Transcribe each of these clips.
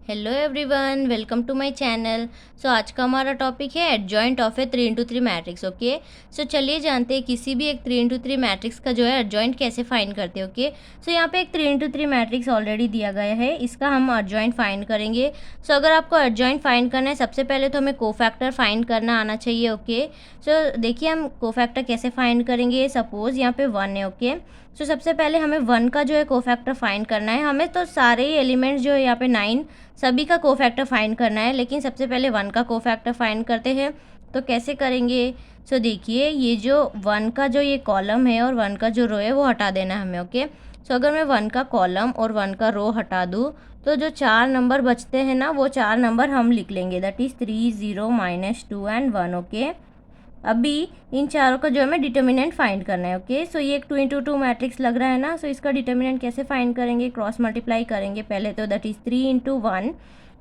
Hello everyone, welcome to my channel. So आज का हमारा टॉपिक है adjoint of a 3 into 3 matrix. Okay, so चलिए जानते हैं किसी भी एक 3 into 3 मैट्रिक्स का जो है एडजॉइंट कैसे फाइंड करते हैं। ओके, सो यहाँ पे एक 3 into 3 मैट्रिक्स ऑलरेडी दिया गया है, इसका हम एडजॉइंट फाइंड करेंगे। सो अगर आपको एडजॉइंट फाइंड करना है, सबसे पहले तो हमें कोफैक्टर फाइंड करना आना चाहिए। ओके, सो देखिए हम कोफैक्टर कैसे फाइंड करेंगे। सपोज़ यहाँ पे 1 है। ओके, सो सबसे पहले हमें 1 का जो है कोफैक्टर फाइंड करना है। हमें तो सारे ही एलिमेंट्स जो है यहाँ पे 9 सभी का कोफैक्टर फाइंड करना है, लेकिन सबसे पहले 1 का कोफैक्टर फाइंड करते हैं। तो कैसे करेंगे? सो देखिए, ये जो 1 का जो ये कॉलम है और 1 का जो रो है वो हटा देना है हमें। ओके, सो अगर मैं 1 का कॉलम और 1 का रो हटा दूँ तो जो 4 नंबर बचते हैं ना, वो 4 नंबर हम लिख लेंगे, दैट इज़ 3, 0, -2 एंड 1। ओके, अभी इन चारों का जो हमें डिटर्मिनेंट फाइंड करना है। ओके, सो ये एक 2 into 2 मैट्रिक्स लग रहा है ना, सो इसका डिटर्मिनेंट कैसे फाइंड करेंगे? क्रॉस मल्टीप्लाई करेंगे पहले तो, that is 3 into 1,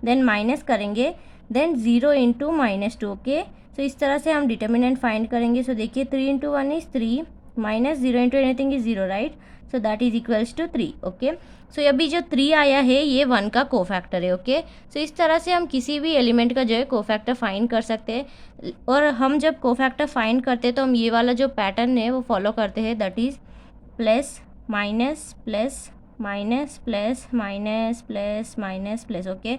then minus करेंगे, देन 0 into -2। ओके, सो इस तरह से हम डिटर्मिनेंट फाइंड करेंगे। सो देखिए 3 into 1 is 3, -0 into anything is 0, right? So that is equals to 3। Okay, so अभी जो 3 आया है ये 1 का कोफैक्टर है। ओके, सो इस तरह से हम किसी भी एलिमेंट का जो है कोफैक्टर फाइंड कर सकते हैं। और हम जब कोफैक्टर फाइंड करते हैं तो हम ये वाला जो पैटर्न है वो फॉलो करते हैं, that is plus minus plus minus plus minus plus minus plus. Okay,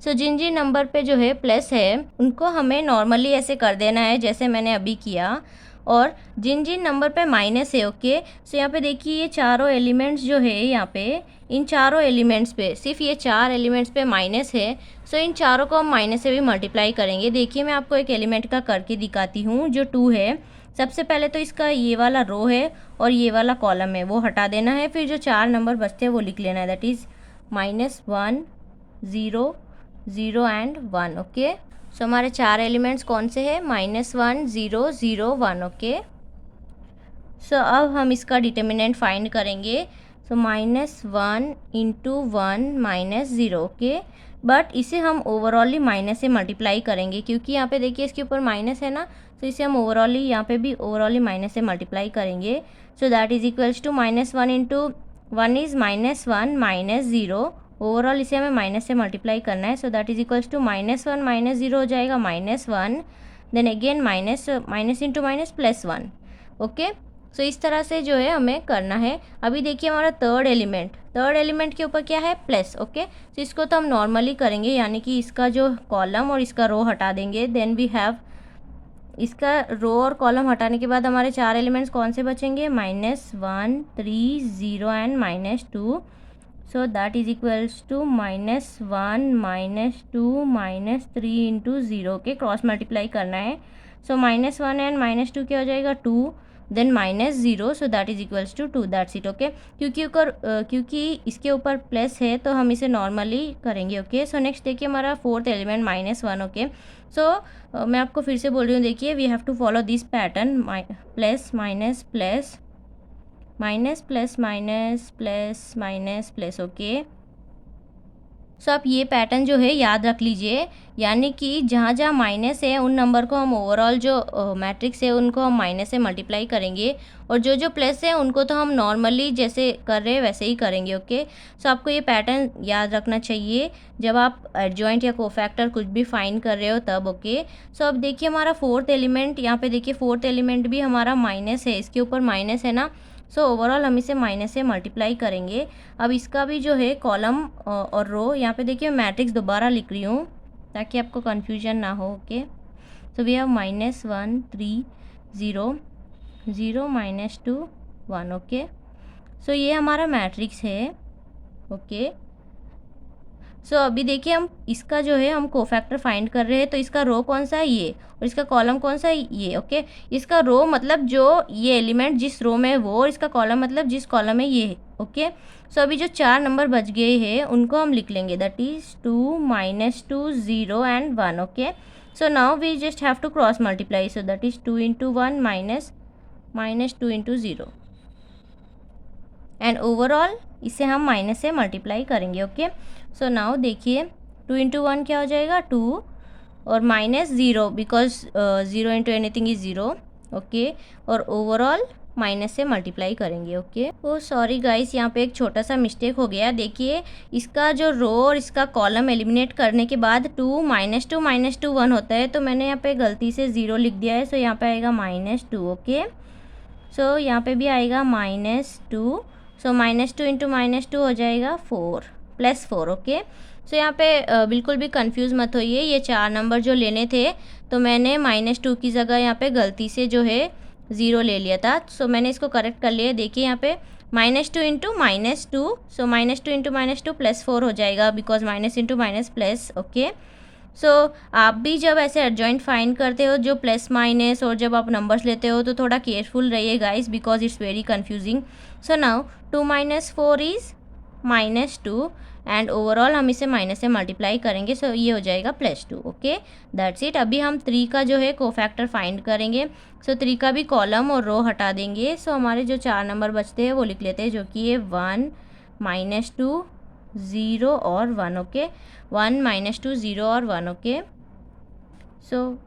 so जिन जिन नंबर पे जो है प्लस है उनको हमें नॉर्मली ऐसे कर देना है जैसे मैंने अभी किया, और जिन जिन नंबर पे माइनस है, ओके, सो यहाँ पे देखिए ये चारों एलिमेंट्स जो है यहाँ पे, इन चारों एलिमेंट्स पे सिर्फ ये 4 एलिमेंट्स पे माइनस है। सो इन चारों को हम माइनस से भी मल्टीप्लाई करेंगे। देखिए मैं आपको एक एलिमेंट का करके दिखाती हूँ, जो 2 है। सबसे पहले तो इसका ये वाला रो है और ये वाला कॉलम है वो हटा देना है, फिर जो 4 नंबर बचते हैं वो लिख लेना है, दैट इज़ -1, 0, 0 एंड 1। ओके, सो हमारे 4 एलिमेंट्स कौन से हैं? -1, 0, 0, 1। ओके, सो अब हम इसका डिटर्मिनेंट फाइंड करेंगे। So -1 into 1 -0। ओके, बट इसे हम ओवरऑली माइनस से मल्टीप्लाई करेंगे, क्योंकि यहाँ पे देखिए इसके ऊपर माइनस है ना, तो इसे हम ओवरऑली यहाँ पे भी ओवरऑली माइनस से मल्टीप्लाई करेंगे। So that is equals to -1 into 1 is -1 -0। Overall इसे हमें माइनस से मल्टीप्लाई करना है। So that is equals to -1 -0 हो जाएगा -1, then again minus minus into minus +1। Okay, so इस तरह से जो है हमें करना है। अभी देखिए हमारा थर्ड एलिमेंट के ऊपर क्या है? प्लस। ओके, तो इसको तो हम नॉर्मली करेंगे, यानी कि इसका जो कॉलम और इसका रो हटा देंगे। देन वी हैव, इसका रो और कॉलम हटाने के बाद हमारे 4 एलिमेंट्स कौन से बचेंगे? -1, 3, 0 and -2। So that is equals to -1 -2 -3 into 0 के क्रॉस मल्टीप्लाई करना है। सो -1 एंड -2 क्या हो जाएगा? 2, then -0, so that is equals to 2, that's it. Okay, क्योंकि इसके ऊपर प्लस है तो हम इसे नॉर्मली करेंगे। ओके, सो नेक्स्ट देखिए हमारा फोर्थ एलिमेंट -1। ओके, सो मैं आपको फिर से बोल रही हूँ, देखिए we have to follow this pattern, plus minus plus minus plus minus plus minus plus. Okay, so आप ये पैटर्न जो है याद रख लीजिए, यानी कि जहाँ जहाँ माइनस है उन नंबर को हम ओवरऑल जो मैट्रिक्स है उनको हम माइनस से मल्टीप्लाई करेंगे, और जो जो प्लस है उनको तो हम नॉर्मली जैसे कर रहे हैं वैसे ही करेंगे। ओके, सो आपको ये पैटर्न याद रखना चाहिए जब आप एडजॉइंट या कोफैक्टर कुछ भी फाइंड कर रहे हो तब। ओके, सो अब देखिए हमारा फोर्थ एलिमेंट, यहाँ पे देखिए फोर्थ एलिमेंट भी हमारा माइनस है, इसके ऊपर माइनस है ना, सो ओवरऑल हम इसे माइनस से मल्टीप्लाई करेंगे। अब इसका भी जो है कॉलम और रो, यहाँ पे देखिए मैट्रिक्स दोबारा लिख रही हूँ ताकि आपको कन्फ्यूजन ना हो। Okay, so we have -1, 3, 0, 0, -2, 1। Okay, so ये हमारा मैट्रिक्स है। ओके, सो अभी देखिए हम इसका जो है हम कोफैक्टर फाइंड कर रहे हैं, तो इसका रो कौन सा है? ये, और इसका कॉलम कौन सा है? ये। ओके, इसका रो मतलब जो ये एलिमेंट जिस रो में है वो, और इसका कॉलम मतलब जिस कॉलम में ये है। ओके, सो अभी जो 4 नंबर बच गए हैं उनको हम लिख लेंगे, that is 2, -2, 0 and 1। Okay, so now we just have to cross multiply, so that is 2 into 1 -2 into 0, and overall इसे हम माइनस से मल्टीप्लाई करेंगे। ओके, सो नाउ देखिए 2 into 1 क्या हो जाएगा? 2, और -0 because 0 into anything is 0। Okay, और ओवरऑल माइनस से मल्टीप्लाई करेंगे। ओके, ओ सॉरी गाइस, यहाँ पे एक छोटा सा मिस्टेक हो गया। देखिए इसका जो रो और इसका कॉलम एलिमिनेट करने के बाद 2 -2 1 होता है, तो मैंने यहाँ पे गलती से 0 लिख दिया है। सो यहाँ पे आएगा -2। ओके, सो यहाँ पे भी आएगा -2। सो -2 इंटू -2 हो जाएगा 4 +4। ओके, सो यहाँ पे बिल्कुल भी कंफ्यूज मत होइए, ये 4 नंबर जो लेने थे तो मैंने -2 की जगह यहाँ पे गलती से जो है 0 ले लिया था। सो मैंने इसको करेक्ट कर लिया। देखिए यहाँ पे -2 इंटू -2, सो -2 इंटू -2 +4 हो जाएगा, because minus into minus plus. Okay, so आप भी जब ऐसे एडजॉइंट फाइंड करते हो जो प्लस माइनस और जब आप नंबर्स लेते हो तो थोड़ा केयरफुल रहिए guys, because it's very confusing. So now 2 - 4 is -2 and overall हम इसे माइनस से मल्टीप्लाई करेंगे, सो ये हो जाएगा +2। Okay, that's it. अभी हम 3 का जो है कोफैक्टर फाइंड करेंगे। सो 3 का भी कॉलम और रो हटा देंगे। सो हमारे जो 4 नंबर बचते हैं वो लिख लेते हैं, जो कि है 1 -2 0 और 1। ओके, 1 -2 0 और 1। ओके, सो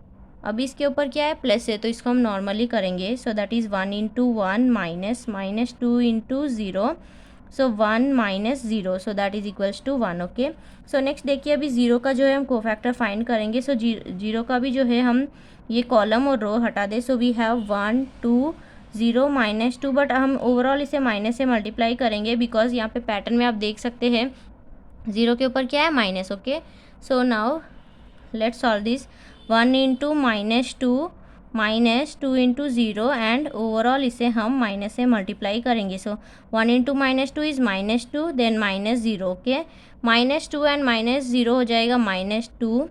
अभी इसके ऊपर क्या है, प्लस है, तो इसको हम नॉर्मली करेंगे। So that is 1 into 1 -2 into 0, so 1 -0, so that is equals to 1। Okay, so next देखिए अभी 0 का जो है हम कोफैक्टर फाइंड करेंगे। सो 0 का भी जो है हम ये कॉलम और रो हटा दें। सो वी हैव 1 2 0 -2, बट हम ओवरऑल इसे माइनस से मल्टीप्लाई करेंगे, बिकॉज यहाँ पे पैटर्न में आप देख सकते हैं 0 के ऊपर क्या है, minus. Okay, so now let's solve this. 1 into -2 into 0 and overall इसे हम माइनस से मल्टीप्लाई करेंगे। So 1 into -2 is -2, then -0। Okay, -2 and -0 हो जाएगा -2,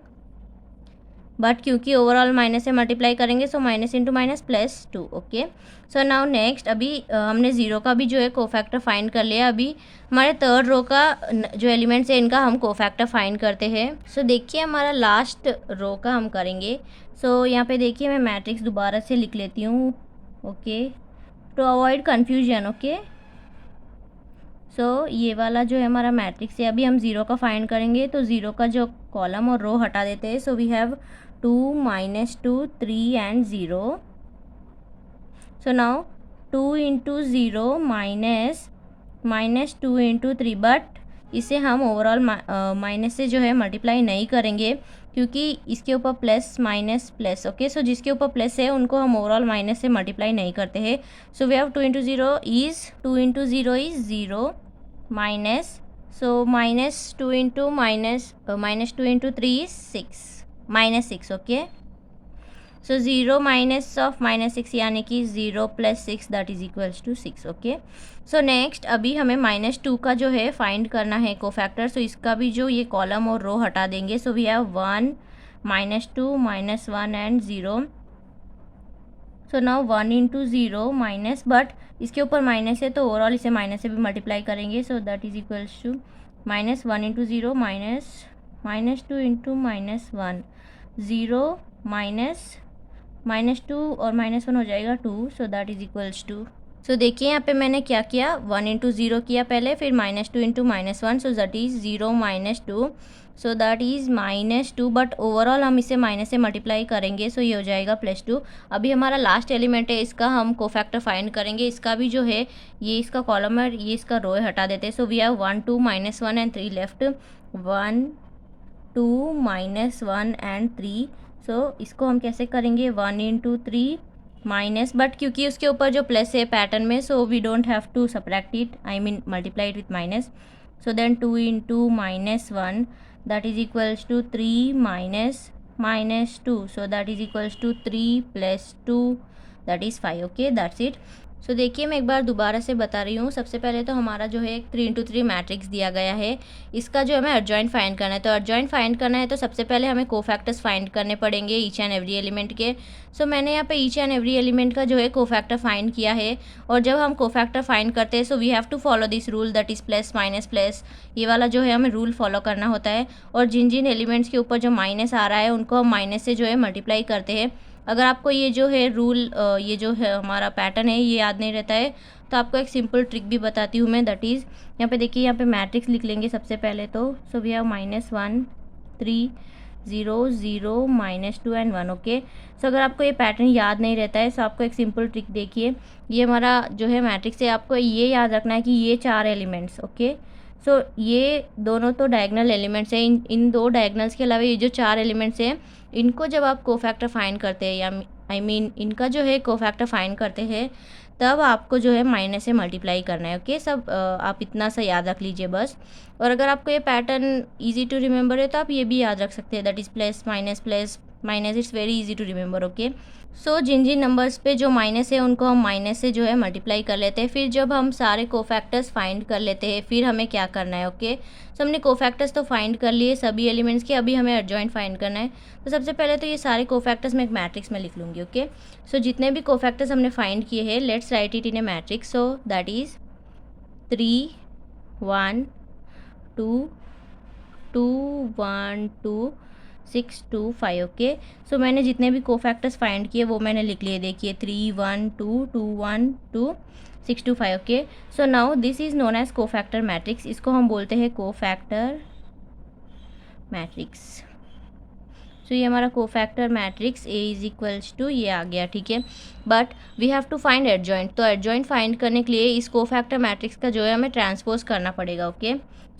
बट क्योंकि ओवरऑल माइनस से मल्टीप्लाई करेंगे so minus into minus +2। Okay, so now next अभी हमने 0 का भी जो है कोफैक्टर फाइंड कर लिया। अभी हमारे थर्ड रो का जो एलिमेंट्स है इनका हम कोफैक्टर फाइंड करते हैं। सो देखिए हमारा लास्ट रो का हम करेंगे। सो यहाँ पे देखिए मैं मैट्रिक्स दोबारा से लिख लेती हूँ। Okay, to avoid confusion. Okay, so ये वाला जो है हमारा मैट्रिक्स है। अभी हम 0 का फाइंड करेंगे, तो 0 का जो कॉलम और रो हटा देते हैं। So we have 2 -2 3 and 0। So now 2 into 0 -2 into 3, but इसे हम ओवरऑल माइनस से जो है मल्टीप्लाई नहीं करेंगे, क्योंकि इसके ऊपर प्लस माइनस प्लस। ओके, सो जिसके ऊपर प्लस है उनको हम ओवरऑल माइनस से मल्टीप्लाई नहीं करते हैं। So we have 2 into 0 is 0 minus, so -2 into -2 into 3 is 6 okay, so 0 minus of -6 यानी कि 0 + 6 that is equals to 6। Okay, so next अभी हमें -2 का जो है फाइंड करना है कोफैक्टर। सो इसका भी जो ये कॉलम और रो हटा देंगे। So we have 1 -2 -1 and 0। So now 1 into 0 minus, but इसके ऊपर माइनस है तो ओवरऑल इसे माइनस से भी मल्टीप्लाई करेंगे। So that is equals to -1 into 0 -2 into -1 0 -2 और -1 हो जाएगा 2। So that is equals to, so देखिए यहाँ पे मैंने क्या किया, 1 इंटू 0 किया पहले, फिर -2 into -1, so that is 0 -2, so that is -2, but overall हम इसे माइनस से मल्टीप्लाई करेंगे। सो ये हो जाएगा +2। अभी हमारा लास्ट एलिमेंट है, इसका हम कोफैक्टर फाइंड करेंगे। इसका भी जो है ये इसका कॉलम है, ये इसका रो हटा देते हैं। So we have 1 2 -1 and 3 left, 1 2 -1 and 3। So इसको हम कैसे करेंगे, 1 इंटू 3 माइनस, बट क्योंकि उसके ऊपर जो प्लस है पैटर्न में, so we don't have to subtract it, I mean multiply it with minus. So then 2 into -1 that is equals to 3 -2, so that is equals to 3 + 2 that is 5। Okay, that's it. So देखिए मैं एक बार दोबारा से बता रही हूँ। सबसे पहले तो हमारा जो है एक 3 इंटू 3 मैट्रिक्स दिया गया है, इसका जो हमें एडजॉइंट फाइंड करना है। तो एडजॉइंट फाइंड करना है तो सबसे पहले हमें कोफैक्टर्स फाइंड करने पड़ेंगे ईच एंड एवरी एलिमेंट के। सो मैंने यहाँ पे ईच एंड एवरी एलिमेंट का जो है कोफैक्टर फाइंड किया है, और जब हम कोफैक्टर फाइंड करते हैं so we have to follow this rule, that is plus minus plus, ये वाला जो है हमें रूल फॉलो करना होता है। और जिन जिन एलिमेंट्स के ऊपर जो माइनस आ रहा है उनको हम माइनस से जो है मल्टीप्लाई करते हैं। अगर आपको ये जो है रूल, ये जो है हमारा पैटर्न है ये याद नहीं रहता है, तो आपको एक सिंपल ट्रिक भी बताती हूँ मैं, दैट इज़ यहाँ पे देखिए, यहाँ पे मैट्रिक्स लिख लेंगे सबसे पहले तो। So we have -1 3 0 0 -2 and 1। Okay, so अगर आपको ये पैटर्न याद नहीं रहता है तो आपको एक सिंपल ट्रिक देखिए, ये हमारा जो है मैट्रिक्स है, आपको ये याद रखना है कि ये 4 एलिमेंट्स, ओके। सो ये दोनों तो डायगोनल एलिमेंट्स हैं, इन 2 डायगोनल्स के अलावा ये जो 4 एलिमेंट्स हैं, इनको जब आप कोफैक्टर फाइंड करते हैं, या इनका जो है कोफैक्टर फाइंड करते हैं, तब आपको जो है माइनस से मल्टीप्लाई करना है। ओके, सब आप इतना सा याद रख लीजिए बस। और अगर आपको ये पैटर्न इजी टू रिमेंबर है तो आप ये भी याद रख सकते हैं, that is plus minus, it's very easy to remember. Okay, so जिन जिन नंबर्स पे जो माइनस है उनको हम माइनस से जो है मल्टीप्लाई कर लेते हैं। फिर जब हम सारे कोफैक्टर्स फाइंड कर लेते हैं, फिर हमें क्या करना है। ओके, सो हमने कोफैक्टर्स तो फाइंड कर लिए सभी एलिमेंट्स के, अभी हमें एडजॉइंट फाइंड करना है। तो सबसे पहले तो ये सारे कोफैक्टर्स मैं एक मैट्रिक्स में लिख लूँगी। ओके, सो जितने भी कोफैक्टर्स हमने फाइंड किए हैं, let's write it in a matrix. So that is 3 1 2 2 1 2 6 2 5। Okay, so मैंने जितने भी कोफैक्टर्स फाइंड किए वो मैंने लिख लिए, देखिए 3 1 2 2 1 2 6 2 5। Okay, so now this is known as cofactor matrix, इसको हम बोलते हैं कोफैक्टर मैट्रिक्स। तो ये हमारा cofactor matrix A is equals to ये आ गया, ठीक है। But we have to find adjoint, तो एडजॉइंट फाइंड करने के लिए इस कोफैक्टर मैट्रिक्स का जो है हमें ट्रांसपोज करना पड़ेगा। ओके,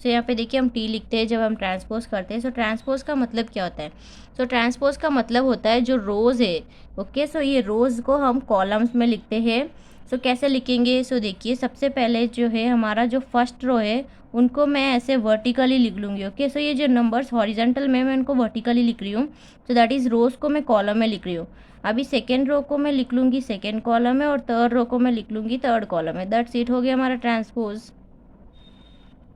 सो यहाँ पे देखिए हम T लिखते हैं जब हम ट्रांसपोज करते हैं। सो ट्रांसपोज का मतलब क्या होता है? सो ट्रांसपोज का मतलब होता है जो रोज़ है, ओके, सो ये रोज़ को हम कॉलम्स में लिखते हैं। सो कैसे लिखेंगे? सो देखिए, सबसे पहले जो है हमारा जो फर्स्ट रो है उनको मैं ऐसे वर्टिकली लिख लूँगी। ओके, सो ये जो नंबर्स हॉरिजॉन्टल में मैं उनको वर्टिकली लिख रही हूँ, सो दैट इज़ रोज़ को मैं कॉलम में लिख रही हूँ। अभी सेकेंड रो को मैं लिख लूँगी सेकेंड कॉलम में, और थर्ड रो को मैं लिख लूँगी थर्ड कॉलम में। दैट्स इट, हो गया हमारा ट्रांसपोज।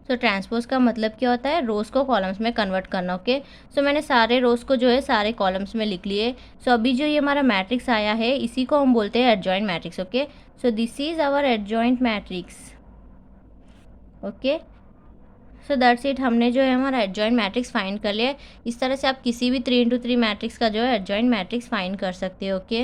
सो ट्रांसपोज का मतलब क्या होता है? रोज़ को कॉलम्स में कन्वर्ट करना। ओके, सो मैंने सारे रोज़ को जो है सारे कॉलम्स में लिख लिए। सो अभी जो ये हमारा मैट्रिक्स आया है इसी को हम बोलते हैं adjoint matrix. Okay, so this is our adjoint matrix. Okay, so that's it, हमने जो है हमारा एडजॉइंट मैट्रिक्स फाइंड कर लिया है। इस तरह से आप किसी भी 3 into 3 मैट्रिक्स का जो है एडजॉइंट मैट्रिक्स फाइंड कर सकते हो। ओके।